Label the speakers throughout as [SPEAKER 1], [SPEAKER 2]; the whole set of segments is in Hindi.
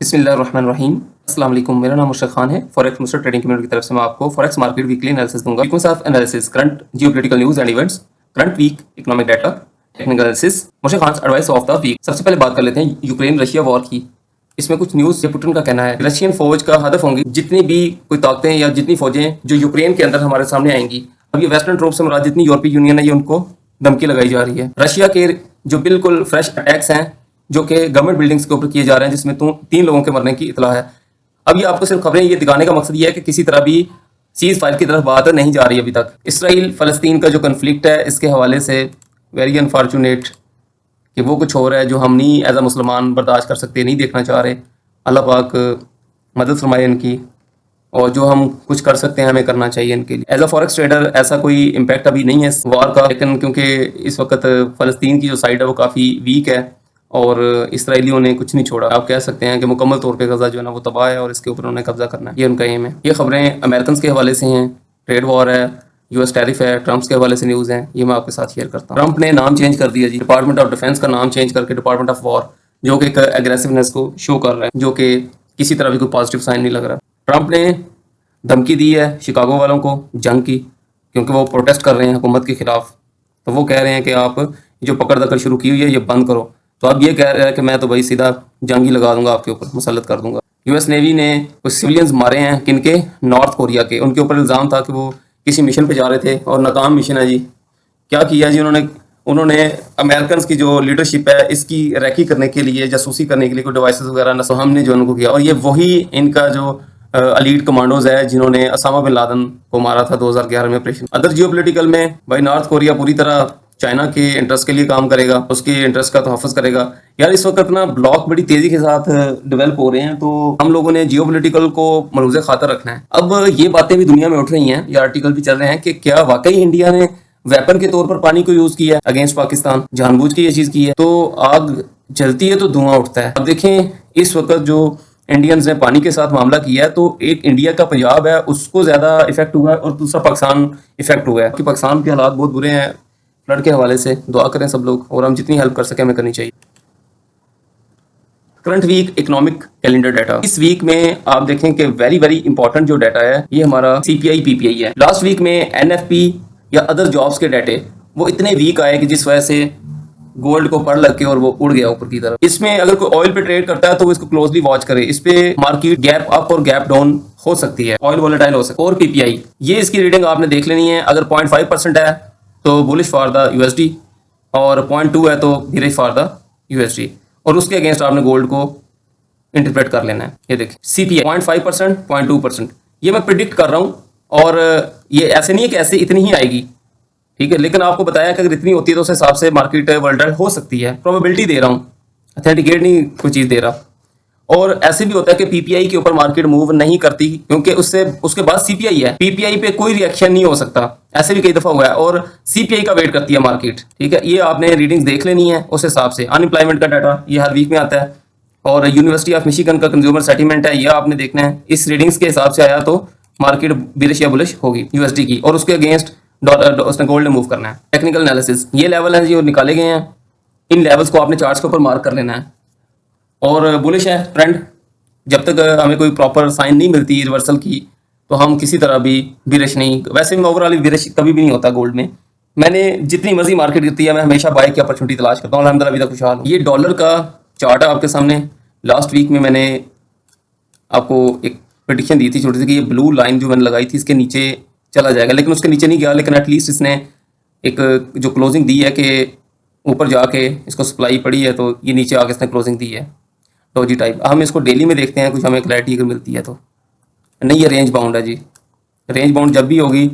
[SPEAKER 1] बिस्मिल्लाहिर्रहमानिर्रहीम। अस्सलाम वालेकुम। मेरा नाम मुशर्रफ खान है। फॉरेक्स मुस्टर ट्रेडिंग कम्युनिटी की तरफ से मैं आपको फॉरेक्स मार्केट वीकली एनालिसिस दूंगा। Sequence of analysis, current geopolitical news and events, current week economic data, technical analysis, Musharraf Khan advice of the week. सबसे पहले बात कर लेते हैं यूक्रेन रशिया वॉर की। इसमें कुछ न्यूज़ से पुतिन का कहना है रशियन फौज का हदफ होंगी जितनी भी कोई ताकतें या जितनी फौजें जो यूक्रेन के अंदर हमारे सामने आएंगी। अब ये वेस्टर्न ट्रूप से मुराद जितनी यूरोपीय यूनियन है ये उनको धमकी लगाई जा रही है। रशिया के जो बिल्कुल फ्रेश अटैक्स हैं जो कि गवर्नमेंट बिल्डिंग्स के ऊपर किए जा रहे हैं जिसमें 3 लोगों के मरने की इतला है। अब ये आपको सिर्फ खबरें ये दिखाने का मकसद ये है कि किसी तरह भी सीज फायर की तरफ बात नहीं जा रही अभी तक। इसराइल फ़लस्तीन का जो कन्फ्लिक्ट है इसके हवाले से वेरी अनफॉर्चुनेट कि वो कुछ हो रहा है जो हम नहीं एज अ मुसलमान बर्दाश्त कर सकते, नहीं देखना चाह रहे। अल्लाह पाक मदद फरमाए इनकी, और जो हम कुछ कर सकते हैं हमें करना चाहिए इनके लिए। एज अ फॉरेक्स ट्रेडर ऐसा कोई इम्पैक्ट अभी नहीं है इस वॉर का, लेकिन क्योंकि इस वक्त फ़लस्तीन की जो साइड है वो काफ़ी वीक है और इसराइलियों ने कुछ नहीं छोड़ा। आप कह सकते हैं कि मुकम्मल तौर पे गजा जो है ना वो तबाह है और इसके ऊपर उन्हें कब्जा करना है, ये उनका एम है। ये खबरें अमेरिकन के हवाले से हैं, ट्रेड वॉर है, यूएस टैरिफ है, ट्रम्प के हवाले से न्यूज़ हैं, ये मैं आपके साथ शेयर करता हूँ। ट्रम्प ने नाम चेंज कर दिया जी, डिपार्टमेंट ऑफ डिफेंस का नाम चेंज करके डिपार्टमेंट ऑफ वॉर, जो कि एक एग्रेसिवनेस को शो कर रहा है, जो कि किसी तरह भी कोई पॉजिटिव साइन नहीं लग रहा। ट्रम्प ने धमकी दी है शिकागो वालों को जंग की, क्योंकि वो प्रोटेस्ट कर रहे हैं हुकूमत के खिलाफ। तो वो कह रहे हैं कि आप जो पकड़ दकड़ शुरू की हुई है ये बंद करो। तो अब ये कह रहा है कि मैं तो भाई सीधा जंग ही लगा दूंगा, आपके ऊपर मुसल्लत कर दूंगा। यूएस नेवी ने कुछ सिविलियंस मारे हैं, किनके? नॉर्थ कोरिया के। उनके ऊपर इल्ज़ाम था कि वो किसी मिशन पे जा रहे थे और नाकाम मिशन है जी। क्या किया जी उन्होंने अमेरिकन की जो लीडरशिप है इसकी रैकी करने के लिए, जासूसी करने के लिए कोई डिवाइसेस वगैरह न, तो हमने जो उनको किया। और ये वही इनका जो अलीट कमांडोज है जिन्होंने ओसामा बिन लादेन को मारा था 2011 में ऑपरेशन। अदर जियोपॉलिटिकल में भाई नॉर्थ कोरिया पूरी तरह चाइना के इंटरेस्ट के लिए काम करेगा, उसके इंटरेस्ट का तहफ़्फ़ुज़ करेगा। यार इस वक्त ना ब्लॉक बड़ी तेज़ी के साथ डेवलप हो रहे हैं, तो हम लोगों ने जियोपॉलिटिकल को मलूज़े खातर रखना है। अब ये बातें भी दुनिया में उठ रही हैं, ये आर्टिकल भी चल रहे हैं कि क्या वाकई इंडिया ने वेपन के तौर पर पानी को यूज़ किया अगेंस्ट पाकिस्तान, जानबूझ के ये चीज़ की है। तो आग जलती है तो धुआं उठता है। अब देखें इस वक्त जो इंडियंस ने पानी के साथ मामला किया है, तो एक इंडिया का पंजाब है उसको ज़्यादा इफेक्ट हुआ है और दूसरा पाकिस्तान इफेक्ट हुआ है कि पाकिस्तान के हालात बहुत बुरे हैं फ्लड के हवाले से। दुआ करें सब लोग, और हम जितनी हेल्प कर सकें हमें करनी चाहिए। Current week economic calendar data, इस वीक में आप देखें कि वेरी वेरी इंपॉर्टेंट जो डाटा है ये हमारा सीपीआई पीपीआई है। लास्ट वीक में एनएफपी या अदर जॉब्स के डाटे वो इतने वीक आए कि जिस वजह से गोल्ड को पड़ लग के और वो उड़ गया ऊपर की तरफ। इसमें अगर कोई ऑयल पे ट्रेड करता है तो वो इसको क्लोजली वॉच करे, इस पे मार्केट गैप अप और गैप डाउन हो सकती है, ऑयल वोलेटाइल हो सकता है। और पीपीआई ये इसकी रीडिंग आपने देख लेनी है। अगर 0.5% है तो बुलिश फॉर द यूएसडी, और 0.2 है तो बिरिश फॉर द यूएसडी, और उसके अगेंस्ट आपने गोल्ड को इंटरप्रेट कर लेना है। ये देखिए सीपीआई 0.5%, 0.2%, ये मैं प्रिडिक्ट कर रहा हूँ, और ये ऐसे नहीं है कि ऐसे इतनी ही आएगी, ठीक है, लेकिन आपको बताया कि अगर इतनी होती है तो उस हिसाब से मार्केट वोलेटाइल हो सकती है। प्रोबेबिलिटी दे रहा हूँ, अथेंटिकेट नहीं कोई चीज़ दे रहा। और ऐसे भी होता है कि पीपीआई के ऊपर मार्केट मूव नहीं करती क्योंकि उसके बाद सीपीआई है, पीपीआई पे कोई रिएक्शन नहीं हो सकता। ऐसे भी कई दफ़ा हुआ है, और सीपीआई का वेट करती है मार्केट, ठीक है। ये आपने रीडिंग्स देख लेनी है उस हिसाब से। अनएम्प्लॉयमेंट का डाटा ये हर वीक में आता है, और यूनिवर्सिटी ऑफ मिशिगन का कंज्यूमर सेंटीमेंट है, यह आपने देखना है। इस रीडिंग्स के हिसाब से आया तो मार्केट बिरिश या बुलिश होगी यूएसडी की, और उसके अगेंस्ट उसने गोल्ड ने मूव करना है। टेक्निकल एनालिसिस, ये लेवल है जो निकाले गए हैं, इन लेवल्स को आपने चार्ट्स के ऊपर मार्क कर लेना है। और बुलिश है ट्रेंड, जब तक हमें कोई प्रॉपर साइन नहीं मिलती रिवर्सल की तो हम किसी तरह भी बिरिश नहीं। वैसे मैं ओवरऑल बिरिश कभी भी नहीं होता गोल्ड में। मैंने जितनी मर्जी मार्केट गिरती है मैं हमेशा बाय की अपॉर्चुनिटी तलाश करता हूँ, अल्हम्दुलिल्लाह अभी तक खुशहाल हूँ। ये डॉलर का चार्ट है आपके सामने। लास्ट वीक में मैंने आपको एक प्रेडिक्शन दी थी छोटी सी कि ये ब्लू लाइन जो मैंने लगाई थी इसके नीचे चला जाएगा, लेकिन उसके नीचे नहीं गया। लेकिन एटलीस्ट इसने एक जो क्लोजिंग दी है कि ऊपर जाके इसको सप्लाई पड़ी है, तो ये नीचे आके इसने क्लोजिंग दी है डोजी टाइप। हम इसको डेली में देखते हैं, कुछ हमें क्लैरिटी अगर मिलती है तो। नहीं, ये रेंज बाउंड है जी। रेंज बाउंड जब भी होगी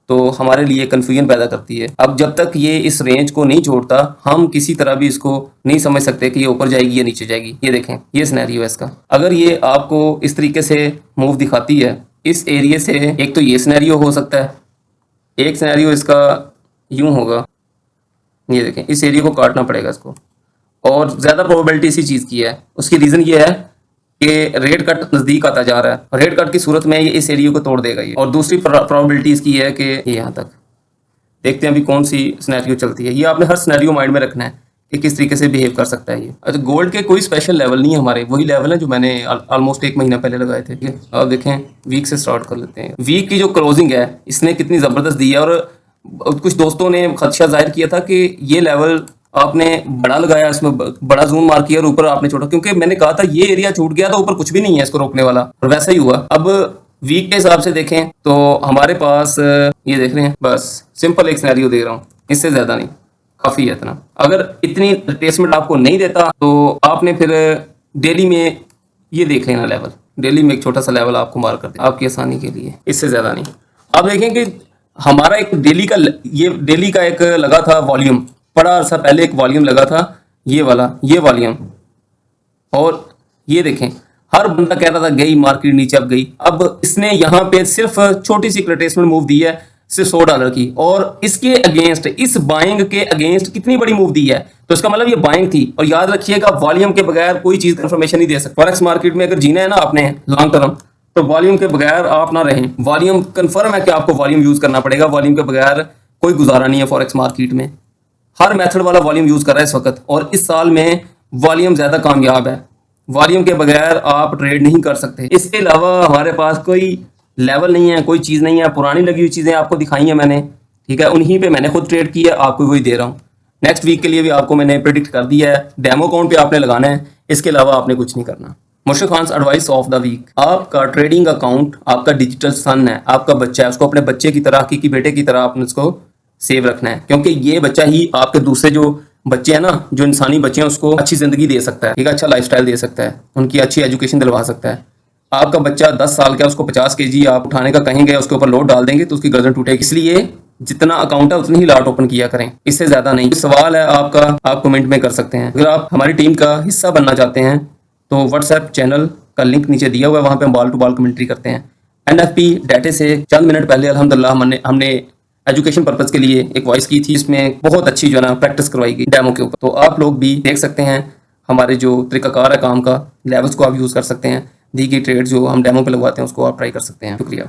[SPEAKER 1] तो हमारे लिए कन्फ्यूजन पैदा करती है। अब जब तक ये इस रेंज को नहीं छोड़ता हम किसी तरह भी इसको नहीं समझ सकते कि ये ऊपर जाएगी या नीचे जाएगी। ये देखें, ये सिनेरियो है इसका। अगर ये आपको इस तरीके से मूव दिखाती है इस एरिया से, एक तो ये सिनेरियो हो सकता है, एक सिनेरियो इसका यूं होगा, ये देखें, इस एरिया को काटना पड़ेगा इसको, और ज़्यादा प्रोबेबिलिटी इसी चीज़ की है। उसकी रीज़न ये है कि रेट कट नज़दीक आता जा रहा है। रेट कट की सूरत में ये इस एरिया को तोड़ देगा ये। और दूसरी प्रोबेबिलिटी इसकी है कि ये यहाँ तक। देखते हैं अभी कौन सी सिनेरियो चलती है। ये आपने हर सिनेरियो माइंड में रखना है कि किस तरीके से बिहेव कर सकता है ये। अच्छा, गोल्ड के कोई स्पेशल लेवल नहीं है हमारे, वही लेवल है जो मैंने ऑलमोस्ट 1 महीना पहले लगाए थे। ठीक है, अब देखें वीक से स्टार्ट कर लेते हैं। वीक की जो क्लोजिंग है इसने कितनी ज़बरदस्त दी है, और कुछ दोस्तों ने खदशा जाहिर किया था कि ये लेवल आपने बड़ा लगाया, इसमें बड़ा जूम मार किया और ऊपर आपने छोटा, क्योंकि मैंने कहा था ये एरिया छूट गया तो ऊपर कुछ भी नहीं है इसको रोकने वाला, और वैसा ही हुआ। अब वीक के हिसाब से देखें तो हमारे पास ये देख रहे हैं, बस सिंपल एक सिनेरियो दे रहा हूँ, इससे ज्यादा नहीं, काफी है इतना। अगर इतनी रिट्रेसमेंट आपको नहीं देता तो आपने फिर डेली में ये देख लेना लेवल, डेली में एक छोटा सा लेवल आपको मार कर दे आपकी आसानी के लिए, इससे ज्यादा नहीं। आप देखें कि हमारा एक डेली का, ये डेली का एक लगा था वॉल्यूम, बड़ा अरसा पहले एक वॉल्यूम लगा था, ये वाला, ये वॉल्यूम, और ये देखें हर बंदा कह रहा था गई मार्केट नीचे, अब गई। अब इसने यहाँ पे सिर्फ छोटी सी रिट्रेसमेंट मूव दी है, सिर्फ $100 की, और इसके अगेंस्ट, इस बाइंग के अगेंस्ट कितनी बड़ी मूव दी है, तो इसका मतलब ये बाइंग थी। और याद रखिएगा वॉल्यूम के बगैर कोई चीज कंफर्मेशन नहीं दे सकते। फॉरेक्स मार्केट में अगर जीना है ना आपने लॉन्ग टर्म, तो वॉल्यूम के बगैर आप ना रहें। वॉल्यूम कंफर्म है कि आपको वॉल्यूम यूज करना पड़ेगा, वॉल्यूम के बगैर कोई गुजारा नहीं है फॉरेक्स मार्केट में। हर मेथड वाला वॉल्यूम यूज कर रहा है इस वक्त, और इस साल में वॉल्यूम ज्यादा कामयाब है। वॉल्यूम के बगैर आप ट्रेड नहीं कर सकते। इसके अलावा हमारे पास कोई लेवल नहीं है, कोई चीज़ नहीं है। पुरानी लगी हुई चीज़ें आपको दिखाई हैं मैंने, ठीक है, उन्हीं पे मैंने खुद ट्रेड की है, आपको वही दे रहा हूँ। नेक्स्ट वीक के लिए भी आपको मैंने प्रिडिक्ट कर दिया है, डेमो अकाउंट पे आपने लगाना है, इसके अलावा आपने कुछ नहीं करना। Murshid Khan advice of the week, आपका ट्रेडिंग अकाउंट आपका डिजिटल सन है, आपका बच्चा है, उसको अपने बच्चे की तरह, हकीकी बेटे की तरह आपने उसको सेव रखना है, क्योंकि ये बच्चा ही आपके दूसरे जो बच्चे हैं ना, जो इंसानी बच्चे हैं, उसको अच्छी जिंदगी दे सकता है, ठीक है, अच्छा लाइफस्टाइल दे सकता है, उनकी अच्छी एजुकेशन दिलवा सकता है। आपका बच्चा 10 साल का, उसको 50 kg आप उठाने का कहेंगे, उसके ऊपर लोड डाल देंगे तो उसकी गर्दन टूटेगी। इसलिए जितना अकाउंट है उतनी ही लाट ओपन किया करें, इससे ज्यादा नहीं। सवाल है आपका, आप कमेंट में कर सकते हैं। अगर आप हमारी टीम का हिस्सा बनना चाहते हैं तो व्हाट्सएप चैनल का लिंक नीचे दिया हुआ है, वहां पे हम बॉल टू बॉल कमेंट्री करते हैं। NFP डाटे से चंद मिनट पहले अल्हम्दुलिल्लाह हमने एजुकेशन पर्पज के लिए एक वॉइस की थी, इसमें बहुत अच्छी जो है ना प्रैक्टिस करवाई गई डेमो के ऊपर, तो आप लोग भी देख सकते हैं। हमारे जो तरीकाकार है काम का, लेवल्स को आप यूज़ कर सकते हैं। दी गई ट्रेड जो हम डेमो पे लगवाते हैं उसको आप ट्राई कर सकते हैं। शुक्रिया।